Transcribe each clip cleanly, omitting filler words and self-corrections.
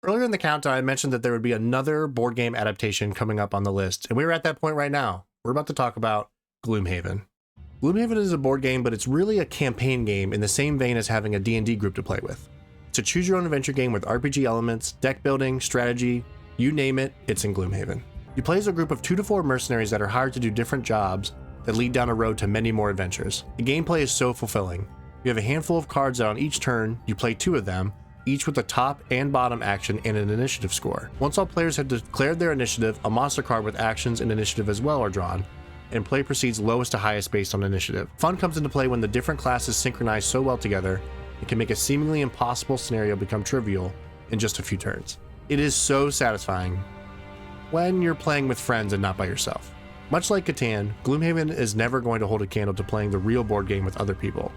Earlier in the countdown, I mentioned that there would be another board game adaptation coming up on the list, and we're at that point right now. We're about to talk about Gloomhaven. Gloomhaven is a board game, but it's really a campaign game in the same vein as having a D&D group to play with. It's a choose-your-own-adventure game with RPG elements, deck building, strategy, you name it, it's in Gloomhaven. You play as a group of 2 to 4 mercenaries that are hired to do different jobs that lead down a road to many more adventures. The gameplay is so fulfilling. You have a handful of cards that on each turn, you play 2 of them, each with a top and bottom action and an initiative score. Once all players have declared their initiative, a monster card with actions and initiative as well are drawn, and play proceeds lowest to highest based on initiative. Fun comes into play when the different classes synchronize so well together, it can make a seemingly impossible scenario become trivial in just a few turns. It is so satisfying when you're playing with friends and not by yourself. Much like Catan, Gloomhaven is never going to hold a candle to playing the real board game with other people.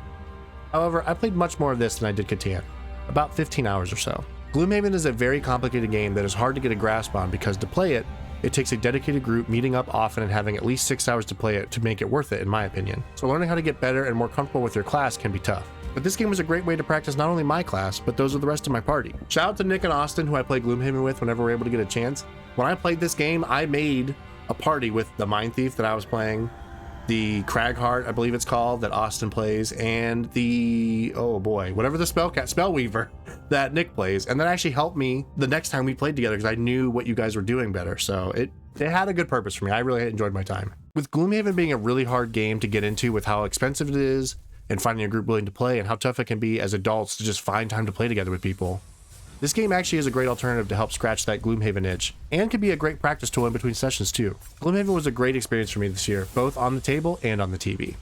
However, I played much more of this than I did Catan, about 15 hours or so. Gloomhaven is a very complicated game that is hard to get a grasp on because to play it, it takes a dedicated group meeting up often and having at least 6 hours to play it to make it worth it, in my opinion. So learning how to get better and more comfortable with your class can be tough. But this game was a great way to practice not only my class, but those of the rest of my party. Shout out to Nick and Austin, who I play Gloomhaven with whenever we're able to get a chance. When I played this game, I made a party with the Mind Thief that I was playing, the Cragheart, I believe it's called, that Austin plays, and the, oh boy, whatever the Spellweaver that Nick plays. And that actually helped me the next time we played together because I knew what you guys were doing better. So it had a good purpose for me. I really enjoyed my time. With Gloomhaven being a really hard game to get into with how expensive it is and finding a group willing to play and how tough it can be as adults to just find time to play together with people, this game actually is a great alternative to help scratch that Gloomhaven itch, and can be a great practice tool in between sessions too. Gloomhaven was a great experience for me this year, both on the table and on the TV.